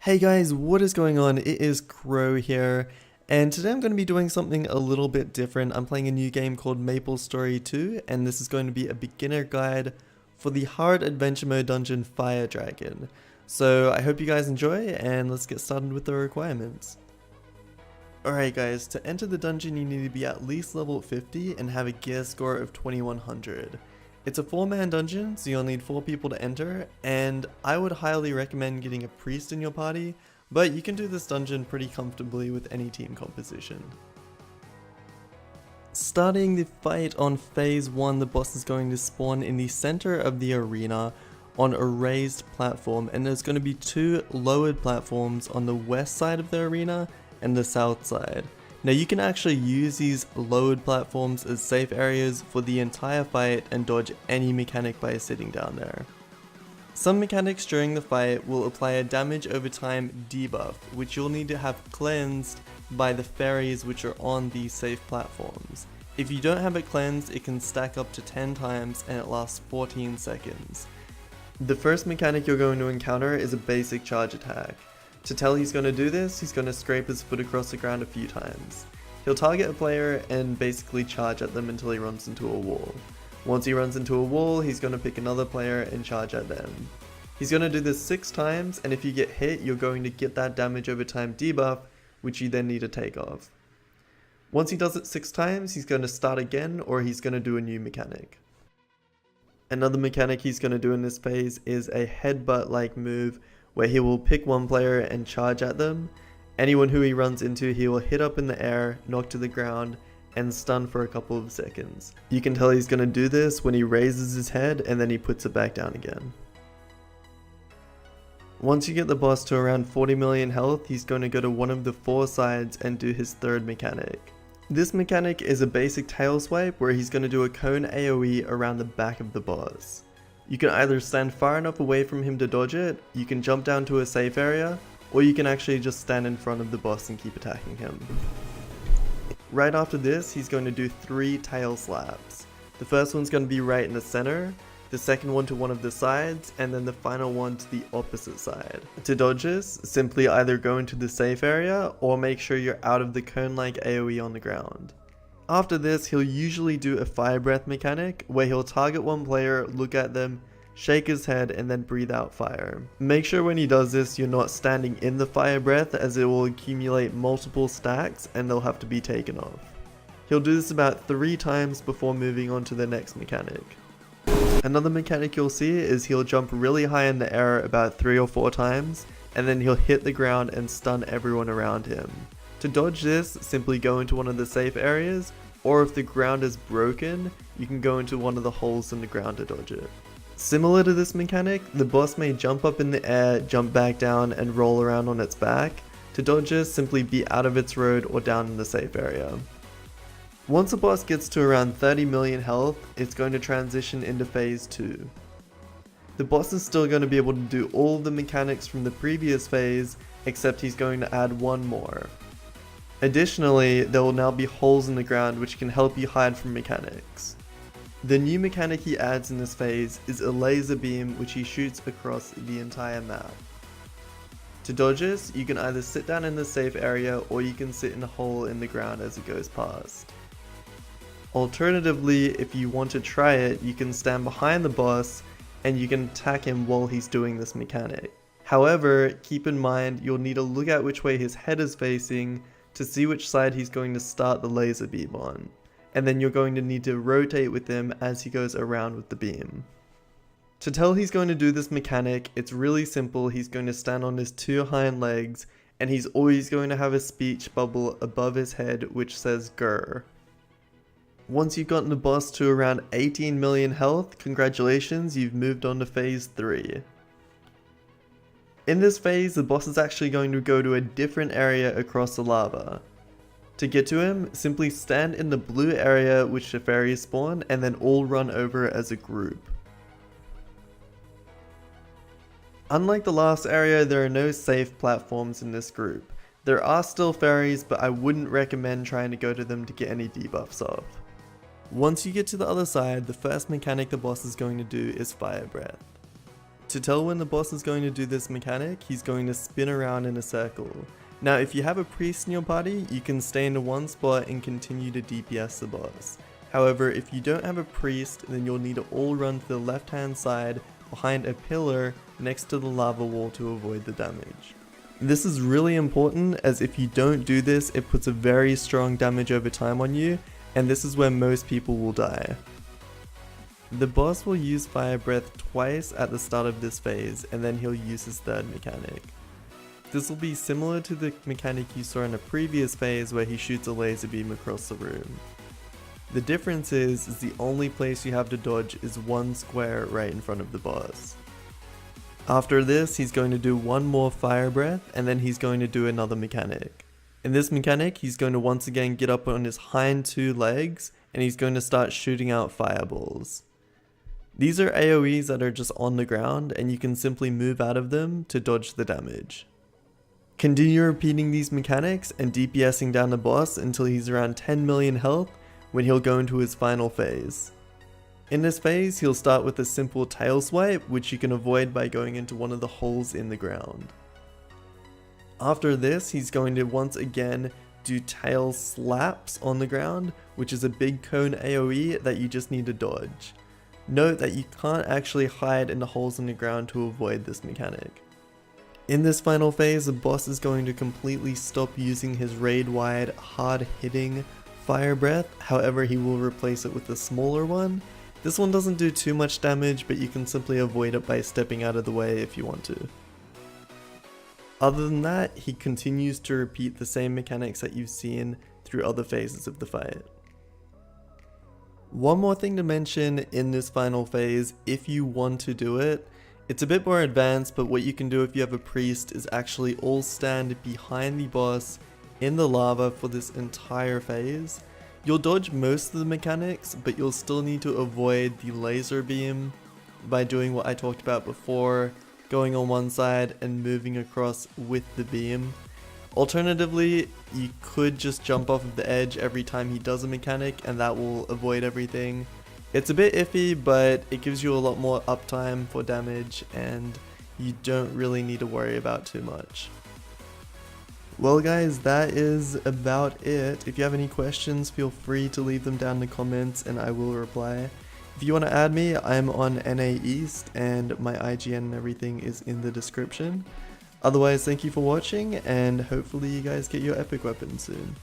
Hey guys, what is going on? It is Crow here, and today I'm going to be doing something a little bit different. I'm playing a new game called MapleStory 2, and this is going to be a beginner guide for the hard adventure mode dungeon Fire Dragon. So I hope you guys enjoy, and let's get started with the requirements. Alright guys, to enter the dungeon you need to be at least level 50 and have a gear score of 2100. It's a 4-man dungeon, so you'll need 4 people to enter, and I would highly recommend getting a priest in your party, but you can do this dungeon pretty comfortably with any team composition. Starting the fight on phase 1, the boss is going to spawn in the center of the arena on a raised platform, and there's going to be 2 lowered platforms on the west side of the arena and the south side. Now you can actually use these lowered platforms as safe areas for the entire fight and dodge any mechanic by sitting down there. Some mechanics during the fight will apply a damage over time debuff, which you'll need to have cleansed by the fairies which are on these safe platforms. If you don't have it cleansed, it can stack up to 10 times and it lasts 14 seconds. The first mechanic you're going to encounter is a basic charge attack. To tell he's going to do this, he's going to scrape his foot across the ground a few times. He'll target a player and basically charge at them until he runs into a wall. Once he runs into a wall, he's going to pick another player and charge at them. He's going to do this 6 times, and if you get hit, you're going to get that damage over time debuff, which you then need to take off. Once he does it 6 times, he's going to start again, or he's going to do a new mechanic. Another mechanic he's going to do in this phase is a headbutt-like move, where he will pick one player and charge at them. Anyone who he runs into, he will hit up in the air, knock to the ground, and stun for a couple of seconds. You can tell he's going to do this when he raises his head and then he puts it back down again. Once you get the boss to around 40 million health, he's going to go to one of the 4 sides and do his third mechanic. This mechanic is a basic tail swipe where he's going to do a cone AoE around the back of the boss. You can either stand far enough away from him to dodge it, you can jump down to a safe area, or you can actually just stand in front of the boss and keep attacking him. Right after this, he's going to do 3 tail slaps. The first one's going to be right in the center, the second one to one of the sides, and then the final one to the opposite side. To dodge this, simply either go into the safe area, or make sure you're out of the cone-like AoE on the ground. After this, he'll usually do a fire breath mechanic, where he'll target one player, look at them, shake his head, and then breathe out fire. Make sure when he does this, you're not standing in the fire breath, as it will accumulate multiple stacks and they'll have to be taken off. He'll do this about 3 times before moving on to the next mechanic. Another mechanic you'll see is he'll jump really high in the air about 3 or 4 times, and then he'll hit the ground and stun everyone around him. To dodge this, simply go into one of the safe areas, or if the ground is broken, you can go into one of the holes in the ground to dodge it. Similar to this mechanic, the boss may jump up in the air, jump back down, and roll around on its back. To dodge this, simply be out of its road or down in the safe area. Once the boss gets to around 30 million health, it's going to transition into phase 2. The boss is still going to be able to do all the mechanics from the previous phase, except he's going to add one more. Additionally, there will now be holes in the ground which can help you hide from mechanics. The new mechanic he adds in this phase is a laser beam which he shoots across the entire map. To dodge this, you can either sit down in the safe area or you can sit in a hole in the ground as it goes past. Alternatively, if you want to try it, you can stand behind the boss and you can attack him while he's doing this mechanic. However, keep in mind you'll need to look at which way his head is facing to see which side he's going to start the laser beam on, and then you're going to need to rotate with him as he goes around with the beam. To tell he's going to do this mechanic, it's really simple. He's going to stand on his 2 hind legs, and he's always going to have a speech bubble above his head which says grr. Once you've gotten the boss to around 18 million health, congratulations, you've moved on to phase 3. In this phase, the boss is actually going to go to a different area across the lava. To get to him, simply stand in the blue area which the fairies spawn and then all run over as a group. Unlike the last area, there are no safe platforms in this group. There are still fairies, but I wouldn't recommend trying to go to them to get any debuffs off. Once you get to the other side, the first mechanic the boss is going to do is fire breath. To tell when the boss is going to do this mechanic, he's going to spin around in a circle. Now if you have a priest in your party, you can stay in one spot and continue to DPS the boss. However, if you don't have a priest, then you'll need to all run to the left hand side behind a pillar next to the lava wall to avoid the damage. This is really important, as if you don't do this, it puts a very strong damage over time on you, and this is where most people will die. The boss will use Fire Breath twice at the start of this phase, and then he'll use his third mechanic. This will be similar to the mechanic you saw in a previous phase where he shoots a laser beam across the room. The difference is the only place you have to dodge is one square right in front of the boss. After this, he's going to do one more Fire Breath, and then he's going to do another mechanic. In this mechanic, he's going to once again get up on his hind two legs, and he's going to start shooting out fireballs. These are AoEs that are just on the ground, and you can simply move out of them to dodge the damage. Continue repeating these mechanics and DPSing down the boss until he's around 10 million health, when he'll go into his final phase. In this phase, he'll start with a simple tail swipe, which you can avoid by going into one of the holes in the ground. After this, he's going to once again do tail slaps on the ground, which is a big cone AoE that you just need to dodge. Note that you can't actually hide in the holes in the ground to avoid this mechanic. In this final phase, the boss is going to completely stop using his raid-wide, hard-hitting Fire Breath, however he will replace it with a smaller one. This one doesn't do too much damage, but you can simply avoid it by stepping out of the way if you want to. Other than that, he continues to repeat the same mechanics that you've seen through other phases of the fight. One more thing to mention in this final phase, if you want to do it, it's a bit more advanced, but what you can do if you have a priest is actually all stand behind the boss in the lava for this entire phase. You'll dodge most of the mechanics, but you'll still need to avoid the laser beam by doing what I talked about before, going on one side and moving across with the beam. Alternatively, you could just jump off of the edge every time he does a mechanic, and that will avoid everything. It's a bit iffy, but it gives you a lot more uptime for damage, and you don't really need to worry about too much. Well guys, that is about it. If you have any questions, feel free to leave them down in the comments and I will reply. If you want to add me, I'm on NA East and my IGN and everything is in the description. Otherwise, thank you for watching and hopefully you guys get your epic weapon soon.